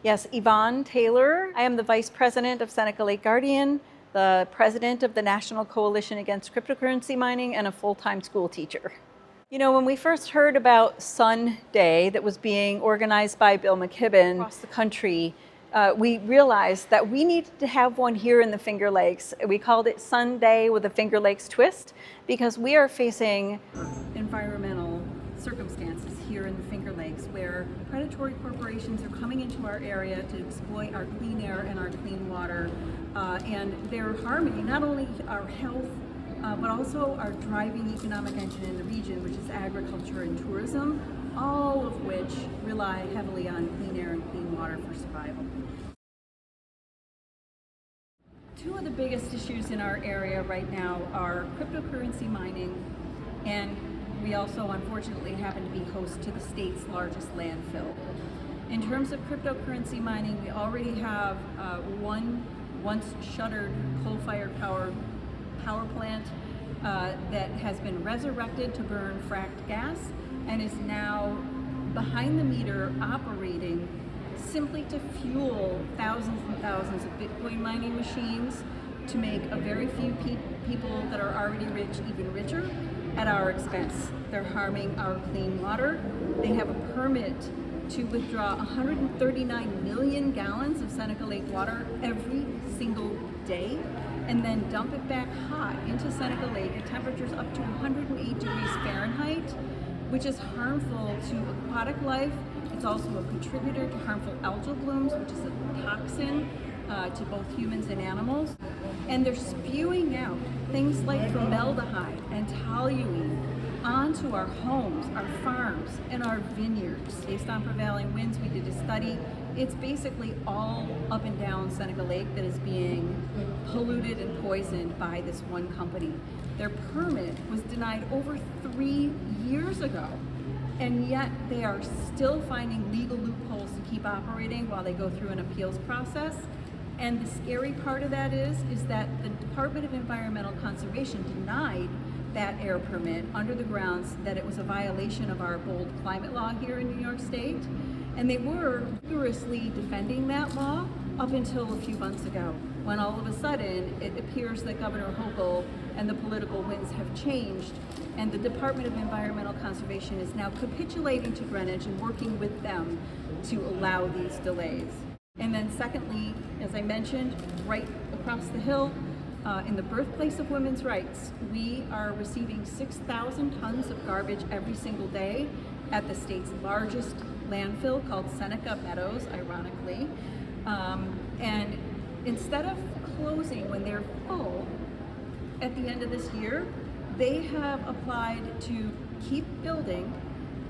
Yes, Yvonne Taylor. I am the Vice President of Seneca Lake Guardian, the President of the National Coalition Against Cryptocurrency Mining, and a full-time school teacher. You know, when we first heard about Sun Day that was being organized by Bill McKibben across the country, we realized that we needed to have one here in the Finger Lakes. We called it Sun Day with a Finger Lakes twist because we are facing environmental circumstances here in the Finger Lakes where predatory corporations are coming into our area to exploit our clean air and our clean water, and they're harming not only our health but also our driving economic engine in the region, which is agriculture and tourism, all of which rely heavily on clean air and clean water for survival. Two of the biggest issues in our area right now are cryptocurrency mining, and we also unfortunately happen to be host to the state's largest landfill. In terms of cryptocurrency mining, we already have one once shuttered coal-fired power plant that has been resurrected to burn fracked gas and is now behind the meter operating simply to fuel thousands and thousands of Bitcoin mining machines to make a very few people that are already rich even richer at our expense. They're harming our clean water. They have a permit to withdraw 139 million gallons of Seneca Lake water every single day and then dump it back hot into Seneca Lake at temperatures up to 108 degrees Fahrenheit, which is harmful to aquatic life. It's also a contributor to harmful algal blooms, which is a toxin to both humans and animals. And they're spewing out things like formaldehyde and toluene onto our homes, our farms, and our vineyards. Based on prevailing winds, we did a study. It's basically all up and down Seneca Lake that is being polluted and poisoned by this one company. Their permit was denied over 3 years ago, and yet they are still finding legal loopholes to keep operating while they go through an appeals process. And the scary part of that is that the Department of Environmental Conservation denied that air permit under the grounds that it was a violation of our bold climate law here in New York State. And they were vigorously defending that law up until a few months ago, when all of a sudden it appears that Governor Hochul and the political winds have changed, and the Department of Environmental Conservation is now capitulating to Greenwich and working with them to allow these delays. And then secondly, as I mentioned, right across the hill, in the birthplace of women's rights, we are receiving 6,000 tons of garbage every single day at the state's largest landfill called Seneca Meadows, ironically. And instead of closing when they're full at the end of this year, they have applied to keep building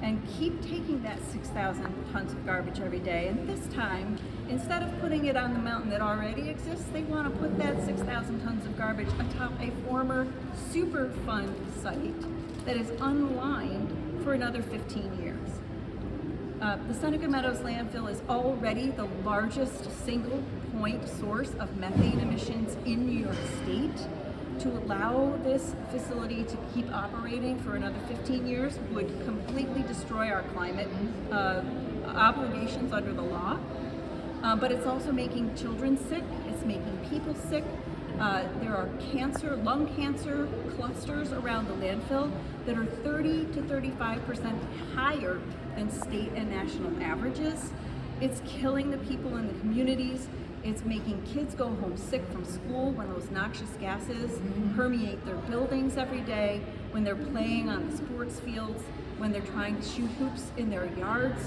and keep taking that 6,000 tons of garbage every day. And this time, instead of putting it on the mountain that already exists, they want to put that 6,000 tons of garbage atop a former Superfund site that is unlined for another 15 years. The Seneca Meadows Landfill is already the largest single point source of methane emissions in New York State. To allow this facility to keep operating for another 15 years would completely destroy our climate obligations under the law. But it's also making children sick, it's making people sick. There are lung cancer clusters around the landfill that are 30 to 35% higher than state and national averages. It's killing the people in the communities. It's making kids go home sick from school when those noxious gases permeate their buildings every day, when they're playing on the sports fields, when they're trying to shoot hoops in their yards.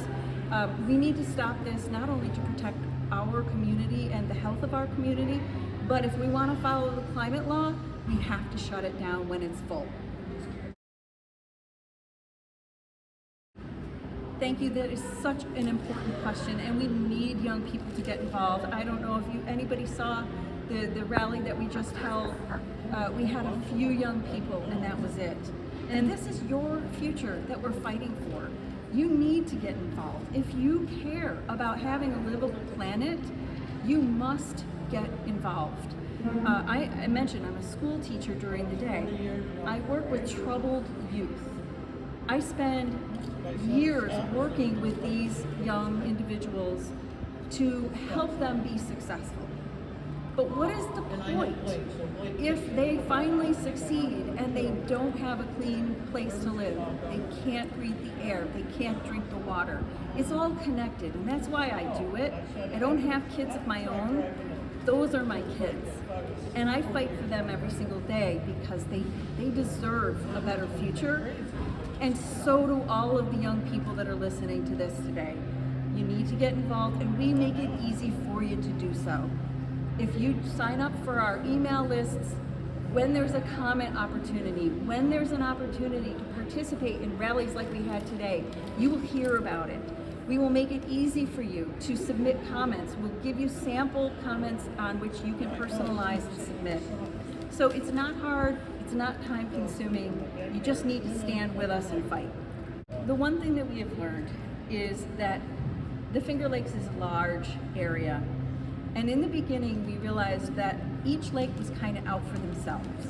We need to stop this not only to protect our community and the health of our community, but if we want to follow the climate law, we have to shut it down when it's full. Thank you. That is such an important question, and we need young people to get involved. I don't know if anybody saw the rally that we just held. We had a few young people, and that was it. And this is your future that we're fighting for. You need to get involved. If you care about having a livable planet, you must get involved. I mentioned I'm a school teacher during the day. I work with troubled youth. I spend years working with these young individuals to help them be successful. But what is the point if they finally succeed and they don't have a clean place to live? They can't breathe the air, they can't drink the water. It's all connected, and that's why I do it. I don't have kids of my own. Those are my kids. And I fight for them every single day because they deserve a better future. And so do all of the young people that are listening to this today. You need to get involved, and we make it easy for you to do so. If you sign up for our email lists, when there's a comment opportunity, when there's an opportunity to participate in rallies like we had today, you will hear about it. We will make it easy for you to submit comments. We'll give you sample comments on which you can personalize and submit. So it's not hard, it's not time consuming, you just need to stand with us and fight. The one thing that we have learned is that the Finger Lakes is a large area. And in the beginning, we realized that each lake was kind of out for themselves.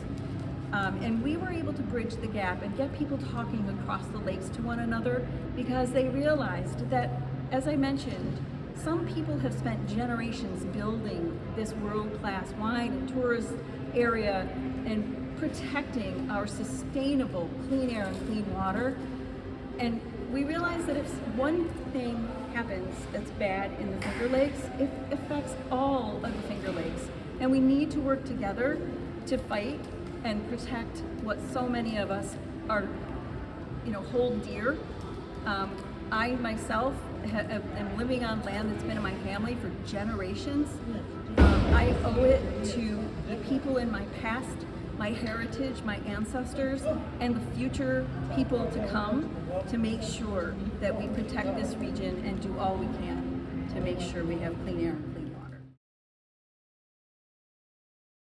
And we were able to bridge the gap and get people talking across the lakes to one another because they realized that, as I mentioned, some people have spent generations building this world-class wine and tourist area and protecting our sustainable clean air and clean water. And we realized that if one thing happens that's bad in the Finger Lakes, it affects all of the Finger Lakes. And we need to work together to fight and protect what so many of us are, hold dear. I myself am living on land that's been in my family for generations. I owe it to the people in my past, my heritage, my ancestors, and the future people to come to make sure that we protect this region and do all we can to make sure we have clean air.